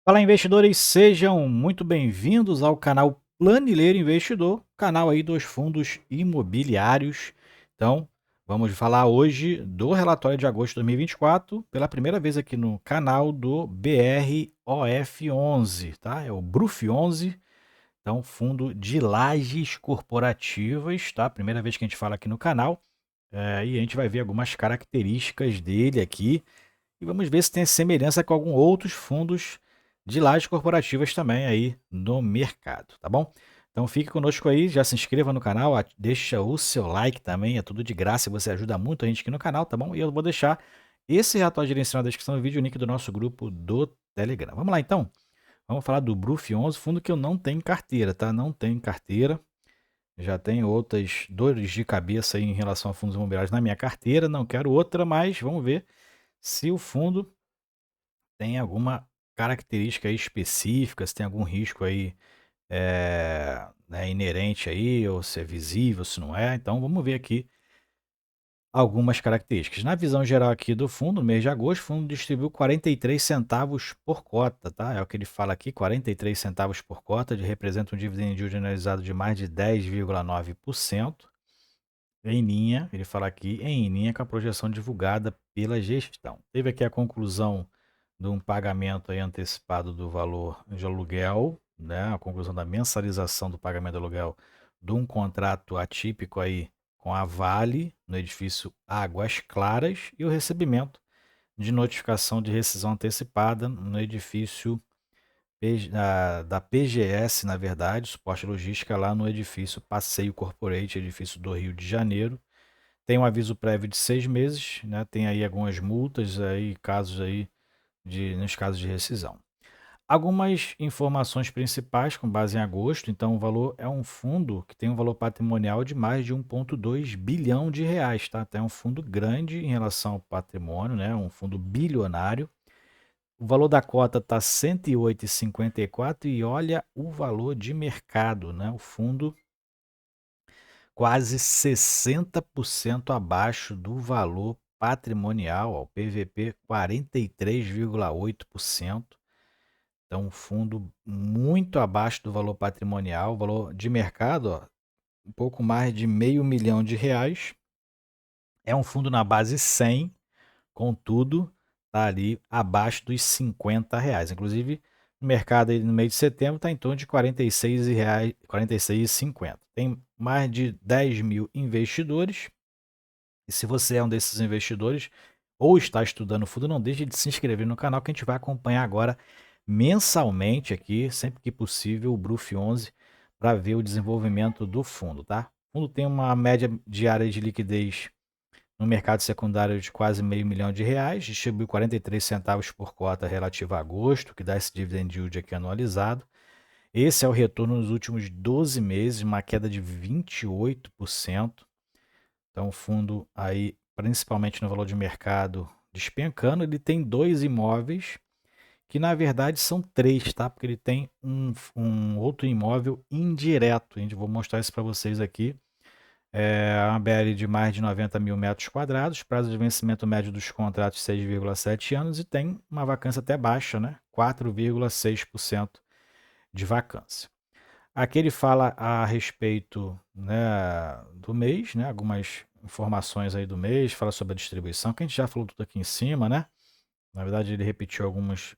Fala, investidores, sejam muito bem-vindos ao canal Planileiro Investidor, canal aí dos fundos imobiliários. Então, vamos falar hoje do relatório de agosto de 2024, pela primeira vez aqui no canal do BROF11, tá? É o BRUF11, então fundo de lajes corporativas, tá? Primeira vez que a gente fala aqui no canal, e a gente vai ver algumas características dele aqui, e vamos ver se tem semelhança com alguns outros fundos de lajes corporativas também aí no mercado, tá bom? Então fique conosco aí, já se inscreva no canal, deixa o seu like também, é tudo de graça e você ajuda muito a gente aqui no canal, tá bom? E eu vou deixar esse relatório gerenciado na descrição do vídeo, o link do nosso grupo do Telegram. Vamos lá então? Vamos falar do BRUF11, fundo que eu não tenho carteira, tá? Não tenho carteira. Já tenho outras dores de cabeça aí em relação a fundos imobiliários na minha carteira, não quero outra, mas vamos ver se o fundo tem alguma característica aí específica, se tem algum risco aí, né, inerente aí, ou se é visível, se não é. Então vamos ver aqui algumas características. Na visão geral aqui do fundo, no mês de agosto, o fundo distribuiu 43 centavos por cota, tá? É o que ele fala aqui, 43 centavos por cota, representa um dividend yield analisado de mais de 10,9%, em linha, ele fala aqui, em linha com a projeção divulgada pela gestão. Teve aqui a conclusão de um pagamento aí antecipado do valor de aluguel, né? A conclusão da mensalização do pagamento do aluguel de um contrato atípico aí com a Vale, no edifício Águas Claras, e o recebimento de notificação de rescisão antecipada no edifício da PGS, na verdade, suporte logística, lá no edifício Passeio Corporate, edifício do Rio de Janeiro. Tem um aviso prévio de 6 meses, né? Tem aí algumas multas aí, casos aí nos casos de rescisão. Algumas informações principais com base em agosto. Então, o valor é um fundo que tem um valor patrimonial de mais de 1,2 bilhão de reais, tá? Então, é um fundo grande em relação ao patrimônio, né? Um fundo bilionário. O valor da cota está 108,54 e olha o valor de mercado, né? O fundo quase 60% abaixo do valor patrimonial, ó, PVP 43,8%. Então, um fundo muito abaixo do valor patrimonial, valor de mercado, ó, um pouco mais de meio milhão de reais. É um fundo na base 100, contudo, está ali abaixo dos R$ 50. Inclusive, no mercado aí no mês de setembro está em torno de R$ 46 reais, 46,50. Tem mais de 10 mil investidores. E se você é um desses investidores ou está estudando o fundo, não deixe de se inscrever no canal que a gente vai acompanhar agora mensalmente aqui, sempre que possível, o BRUF 11 para ver o desenvolvimento do fundo, tá? O fundo tem uma média diária de liquidez no mercado secundário de quase meio milhão de reais, distribui 43 centavos por cota relativa a agosto, que dá esse dividend yield aqui anualizado. Esse é o retorno nos últimos 12 meses, uma queda de 28%. Então, o fundo aí, principalmente no valor de mercado, despencando. Ele tem dois imóveis, que na verdade são três, tá? Porque ele tem um outro imóvel indireto. Vou mostrar isso para vocês aqui. É uma BL de mais de 90 mil metros quadrados, prazo de vencimento médio dos contratos 6,7 anos e tem uma vacância até baixa, né? 4,6% de vacância. Aqui ele fala a respeito, né, do mês, né, algumas informações aí do mês, fala sobre a distribuição, que a gente já falou tudo aqui em cima, né? Na verdade, ele repetiu alguns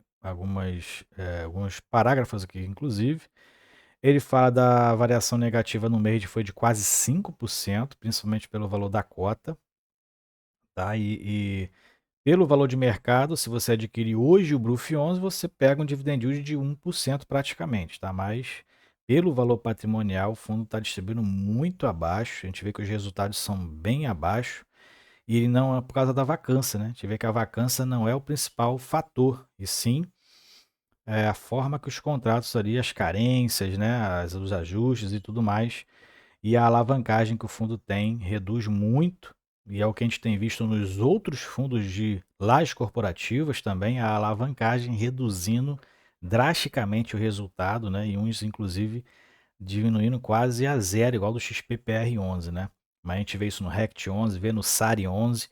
parágrafos aqui, inclusive. Ele fala da variação negativa no mês foi de quase 5%, principalmente pelo valor da cota, tá? E pelo valor de mercado, se você adquirir hoje o BRUF 11, você pega um dividend yield de 1% praticamente, tá? Mas pelo valor patrimonial, o fundo está distribuindo muito abaixo. A gente vê que os resultados são bem abaixo. E ele não é por causa da vacância, né? A gente vê que a vacância não é o principal fator, e sim a forma que os contratos ali, as carências, né? Os ajustes e tudo mais. E a alavancagem que o fundo tem reduz muito, e é o que a gente tem visto nos outros fundos de lajes corporativas também, a alavancagem reduzindo drasticamente o resultado, né? E uns, inclusive, diminuindo quase a zero, igual do XPPR11, né? Mas a gente vê isso no RECT11, vê no SARI11,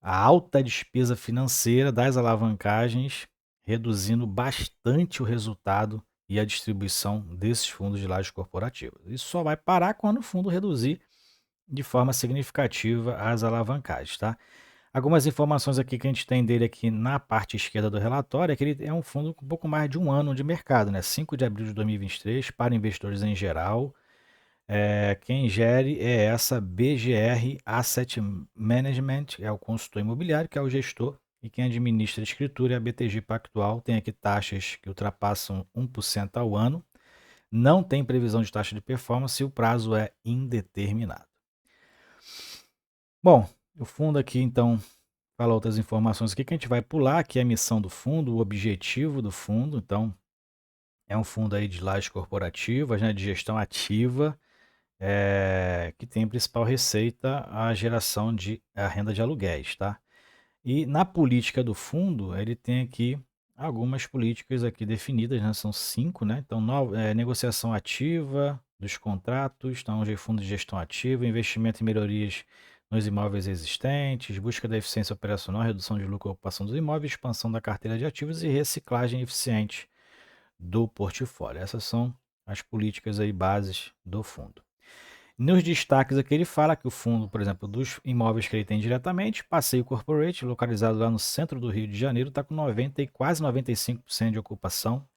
a alta despesa financeira das alavancagens reduzindo bastante o resultado e a distribuição desses fundos de lajes corporativas. Isso só vai parar quando o fundo reduzir de forma significativa as alavancagens, tá? Algumas informações aqui que a gente tem dele aqui na parte esquerda do relatório é que ele é um fundo com um pouco mais de um ano de mercado, né? 5 de abril de 2023, para investidores em geral. Quem gere é essa BGR Asset Management, é o consultor imobiliário, que é o gestor, e quem administra a escritura é a BTG Pactual. Tem aqui taxas que ultrapassam 1% ao ano, não tem previsão de taxa de performance e o prazo é indeterminado. Bom, o fundo aqui então fala outras informações aqui que a gente vai pular, que é a missão do fundo, o objetivo do fundo. Então, é um fundo aí de lajes corporativas, né, de gestão ativa, que tem principal receita a geração de a renda de aluguéis, tá? E na política do fundo, ele tem aqui algumas políticas aqui definidas, né? São 5, né? Então, negociação ativa dos contratos, então, fundo de gestão ativa, investimento em melhorias nos imóveis existentes, busca da eficiência operacional, redução de lucro e ocupação dos imóveis, expansão da carteira de ativos e reciclagem eficiente do portfólio. Essas são as políticas aí bases do fundo. Nos destaques aqui ele fala que o fundo, por exemplo, dos imóveis que ele tem diretamente, Passeio Corporate, localizado lá no centro do Rio de Janeiro, está com 90 e quase 95% de ocupação.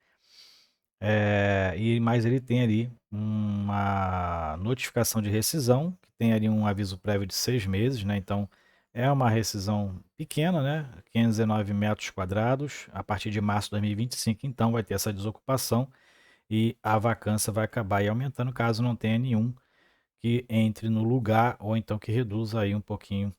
Mas ele tem ali uma notificação de rescisão, que tem ali um aviso prévio de 6 meses, né? Então é uma rescisão pequena, né? 519 metros quadrados. A partir de março de 2025, então, vai ter essa desocupação e a vacância vai acabar aí aumentando caso não tenha nenhum que entre no lugar ou então que reduza aí um pouquinho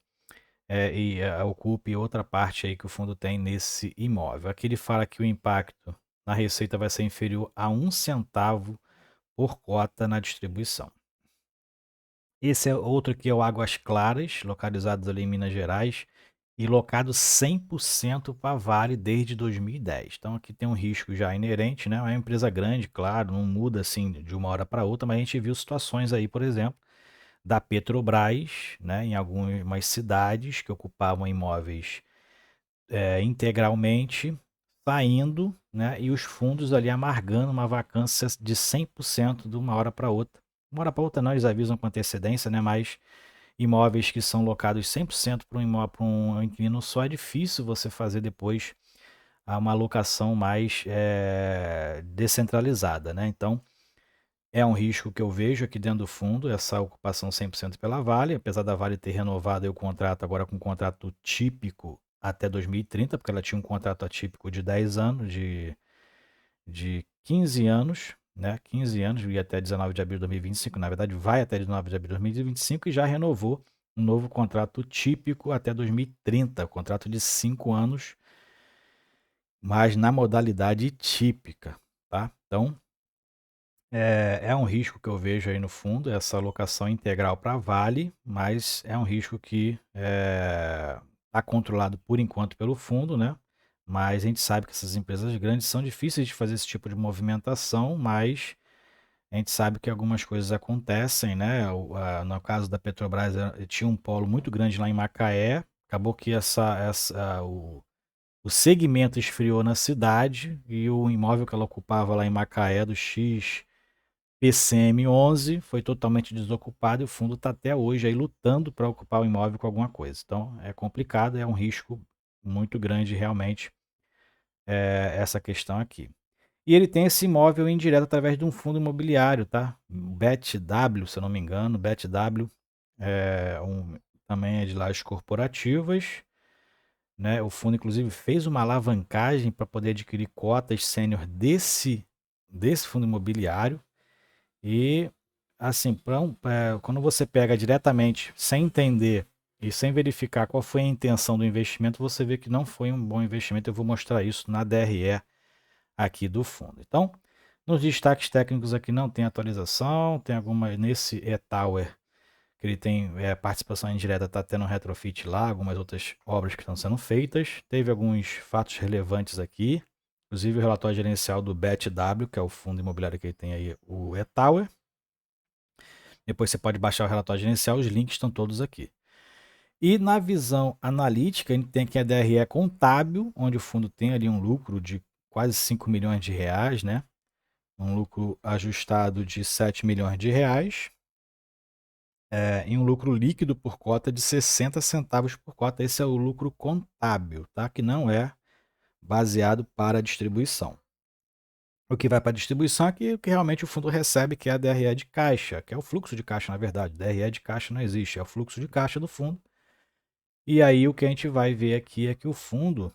ocupe outra parte aí que o fundo tem nesse imóvel. Aqui ele fala que o impacto na receita vai ser inferior a 1 centavo por cota na distribuição. Esse é outro que é o Águas Claras, localizado ali em Minas Gerais e locado 100% para Vale desde 2010. Então aqui tem um risco já inerente, né? É uma empresa grande, claro, não muda assim de uma hora para outra, mas a gente viu situações aí, por exemplo, da Petrobras, né, em algumas cidades que ocupavam imóveis integralmente, saindo, né, e os fundos ali amargando uma vacância de 100% de uma hora para outra. Uma hora para outra não, eles avisam com antecedência, né, mas imóveis que são locados 100% para um inquilino só, é difícil você fazer depois uma alocação mais descentralizada, né? Então, é um risco que eu vejo aqui dentro do fundo, essa ocupação 100% pela Vale, apesar da Vale ter renovado o contrato agora com um contrato típico até 2030, porque ela tinha um contrato atípico de 10 anos, de 15 anos, né? 15 anos, e até 19 de abril de 2025, na verdade vai até 19 de abril de 2025 e já renovou um novo contrato típico até 2030, contrato de 5 anos, mas na modalidade típica, tá? Então, é um risco que eu vejo aí no fundo, essa alocação integral para Vale, mas é um risco que está controlado por enquanto pelo fundo, né? Mas a gente sabe que essas empresas grandes são difíceis de fazer esse tipo de movimentação, mas a gente sabe que algumas coisas acontecem, né? No caso da Petrobras, tinha um polo muito grande lá em Macaé, acabou que o segmento esfriou na cidade e o imóvel que ela ocupava lá em Macaé, do X PCM11, foi totalmente desocupado e o fundo está até hoje aí lutando para ocupar o imóvel com alguma coisa. Então é complicado, é um risco muito grande realmente essa questão aqui. E ele tem esse imóvel indireto através de um fundo imobiliário, tá? BETW, se eu não me engano, BETW também é de lajes corporativas, né? O fundo inclusive fez uma alavancagem para poder adquirir cotas sênior desse fundo imobiliário. E, assim, quando você pega diretamente, sem entender e sem verificar qual foi a intenção do investimento, você vê que não foi um bom investimento. Eu vou mostrar isso na DRE aqui do fundo. Então, nos destaques técnicos aqui não tem atualização, tem alguma nesse E-Tower, que ele tem participação indireta, está tendo um retrofit lá, algumas outras obras que estão sendo feitas. Teve alguns fatos relevantes aqui, inclusive o relatório gerencial do BETW, que é o fundo imobiliário que ele tem aí, o E-Tower. Depois você pode baixar o relatório gerencial, os links estão todos aqui. E na visão analítica, a gente tem aqui a DRE contábil, onde o fundo tem ali um lucro de quase 5 milhões de reais, né? Um lucro ajustado de 7 milhões de reais, e um lucro líquido por cota de 60 centavos por cota. Esse é o lucro contábil, tá? Que não é baseado para a distribuição. O que vai para a distribuição é o que realmente o fundo recebe, que é a DRE de caixa, que é o fluxo de caixa, na verdade. DRE de caixa não existe, é o fluxo de caixa do fundo. E aí o que a gente vai ver aqui é que o fundo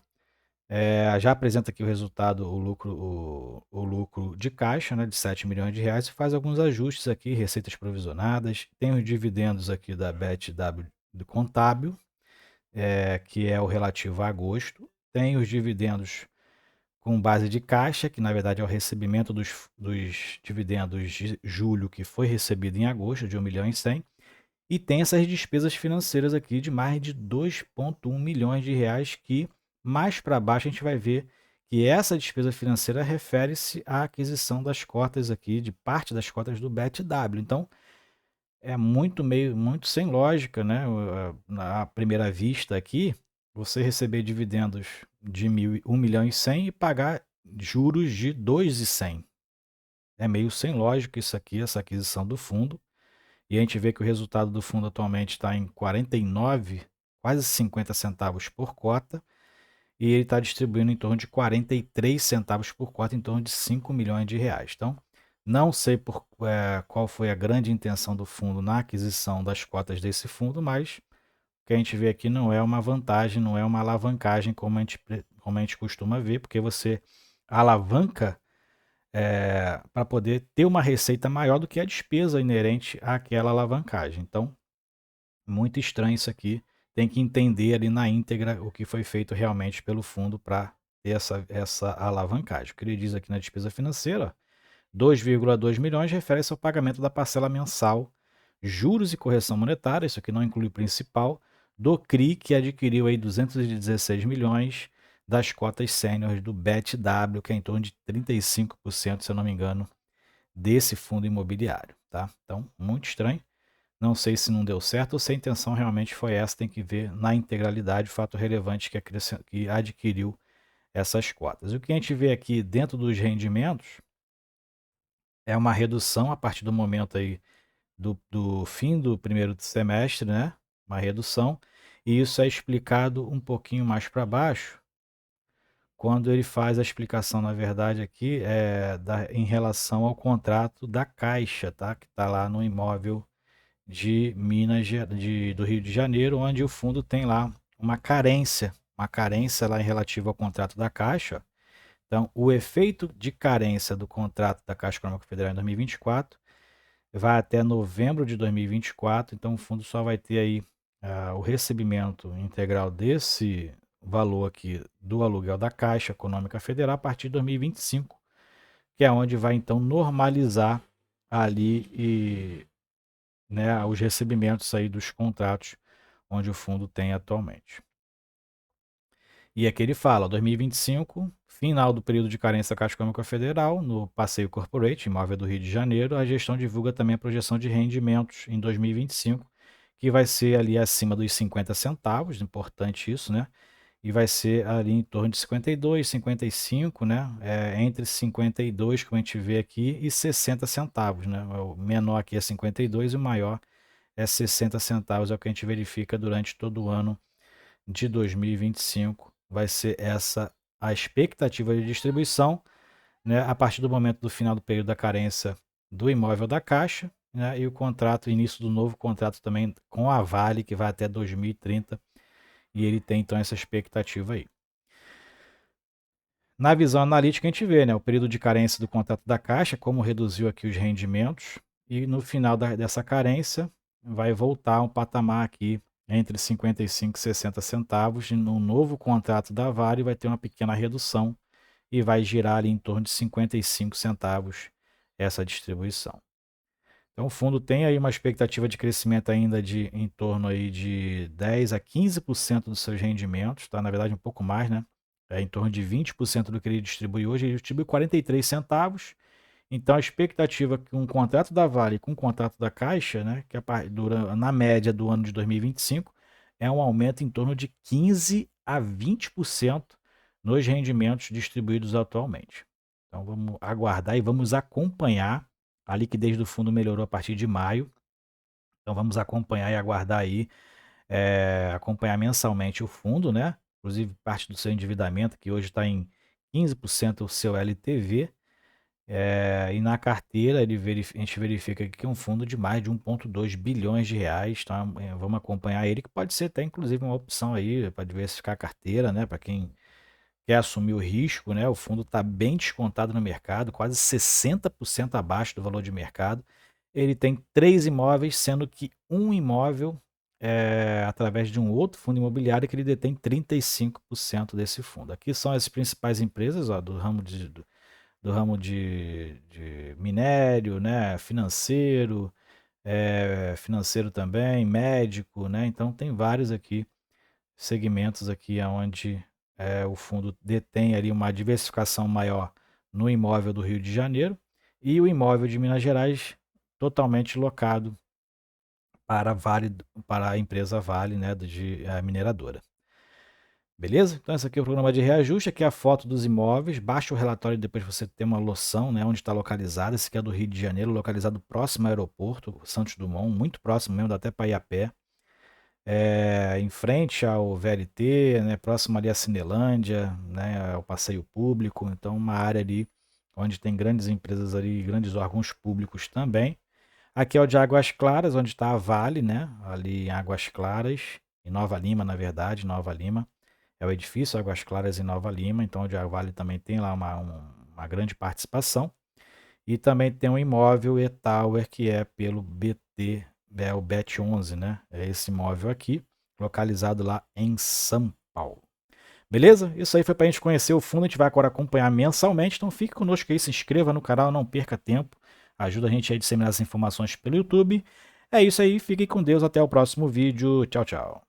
já apresenta aqui o resultado, o lucro de caixa, né, de 7 milhões de reais, e faz alguns ajustes aqui, receitas provisionadas. Tem os dividendos aqui da BETW do contábil, que é o relativo a agosto. Tem os dividendos com base de caixa, que na verdade é o recebimento dos dividendos de julho, que foi recebido em agosto, de 1 milhão e 100. E tem essas despesas financeiras aqui de mais de 2,1 milhões de reais, que mais para baixo a gente vai ver que essa despesa financeira refere-se à aquisição das cotas aqui, de parte das cotas do BETW. Então, é muito sem lógica, né? Na primeira vista aqui, você receber dividendos de 1 milhão e 100 e pagar juros de 2,100. É meio sem lógica isso aqui, essa aquisição do fundo. E a gente vê que o resultado do fundo atualmente está em 49, quase 50 centavos por cota, e ele está distribuindo em torno de 43 centavos por cota, em torno de 5 milhões de reais. Então, não sei qual foi a grande intenção do fundo na aquisição das cotas desse fundo, mas o que a gente vê aqui não é uma vantagem, não é uma alavancagem como a gente costuma ver, porque você alavanca para poder ter uma receita maior do que a despesa inerente àquela alavancagem. Então, muito estranho isso aqui. Tem que entender ali na íntegra o que foi feito realmente pelo fundo para ter essa alavancagem. O que ele diz aqui na despesa financeira, 2,2 milhões refere-se ao pagamento da parcela mensal, juros e correção monetária, isso aqui não inclui o principal, do CRI, que adquiriu aí 216 milhões das cotas sêniores do BETW, que é em torno de 35%, se eu não me engano, desse fundo imobiliário, tá? Então, muito estranho. Não sei se não deu certo ou se a intenção realmente foi essa, tem que ver na integralidade o fato relevante que adquiriu essas cotas. O que a gente vê aqui dentro dos rendimentos é uma redução a partir do momento aí do fim do primeiro semestre, né? Uma redução, e isso é explicado um pouquinho mais para baixo, quando ele faz a explicação, na verdade, aqui em relação ao contrato da Caixa, tá? Que está lá no imóvel de do Rio de Janeiro, onde o fundo tem lá uma carência lá em relativo ao contrato da Caixa. Então, o efeito de carência do contrato da Caixa Econômica Federal em 2024 vai até novembro de 2024, então o fundo só vai ter aí o recebimento integral desse valor aqui do aluguel da Caixa Econômica Federal a partir de 2025, que é onde vai então normalizar ali né, os recebimentos aí dos contratos onde o fundo tem atualmente. E aqui ele fala, 2025, final do período de carência da Caixa Econômica Federal, no Passeio Corporate, imóvel do Rio de Janeiro, a gestão divulga também a projeção de rendimentos em 2025, que vai ser ali acima dos 50 centavos, importante isso, né? E vai ser ali em torno de 52, 55, né? Entre 52, como a gente vê aqui, e 60 centavos, né? O menor aqui é 52 e o maior é 60 centavos, é o que a gente verifica durante todo o ano de 2025. Vai ser essa a expectativa de distribuição, né, a partir do momento do final do período da carência do imóvel da Caixa, né, e o contrato, início do novo contrato também com a Vale, que vai até 2030, e ele tem então essa expectativa aí. Na visão analítica a gente vê, né, o período de carência do contrato da Caixa, como reduziu aqui os rendimentos, e no final dessa carência vai voltar a um patamar aqui entre 55 e 60 centavos, e no novo contrato da Vale vai ter uma pequena redução e vai girar ali em torno de 55 centavos essa distribuição. Então o fundo tem aí uma expectativa de crescimento ainda de em torno aí de 10 a 15% dos seus rendimentos, tá? Na verdade um pouco mais, né? Em torno de 20% do que ele distribui hoje, ele distribui 43 centavos. Então a expectativa que um contrato da Vale com um contrato da Caixa, né, que dura na média do ano de 2025, é um aumento em torno de 15 a 20% nos rendimentos distribuídos atualmente. Então vamos aguardar e vamos acompanhar. A liquidez do fundo melhorou a partir de maio, então vamos acompanhar e aguardar aí, acompanhar mensalmente o fundo, né? Inclusive parte do seu endividamento, que hoje está em 15% o seu LTV. E na carteira a gente verifica que é um fundo de mais de 1,2 bilhões de reais, então vamos acompanhar ele, que pode ser até inclusive uma opção aí para diversificar a carteira, né? Para quem quer assumir o risco, né? O fundo está bem descontado no mercado, quase 60% abaixo do valor de mercado. Ele tem 3 imóveis, sendo que um imóvel através de um outro fundo imobiliário que ele detém 35% desse fundo. Aqui são as principais empresas, ó, do ramo de minério, né, financeiro também, médico, né? Então tem vários aqui segmentos aqui onde o fundo detém ali uma diversificação maior no imóvel do Rio de Janeiro e o imóvel de Minas Gerais totalmente locado para a empresa Vale, né, a mineradora. Beleza? Então esse aqui é o programa de reajuste, aqui é a foto dos imóveis, baixa o relatório depois você ter uma noção, né, onde está localizado. Esse aqui é do Rio de Janeiro, localizado próximo ao aeroporto, Santos Dumont, muito próximo mesmo, dá até para ir a pé. Em frente ao VLT, né, próximo ali à Cinelândia, né, ao passeio público, então uma área ali onde tem grandes empresas ali, grandes órgãos públicos também. Aqui é o de Águas Claras, onde está a Vale, né, ali em Águas Claras, em Nova Lima, na verdade, Nova Lima. É o edifício Águas Claras em Nova Lima, então onde a Vale também tem lá uma grande participação. E também tem um imóvel E-Tower que é pelo BT, o BET11, né? É esse imóvel aqui, localizado lá em São Paulo. Beleza? Isso aí foi para a gente conhecer o fundo, a gente vai agora acompanhar mensalmente, então fique conosco aí, se inscreva no canal, não perca tempo, ajuda a gente a disseminar as informações pelo YouTube. É isso aí, fique com Deus, até o próximo vídeo, tchau, tchau.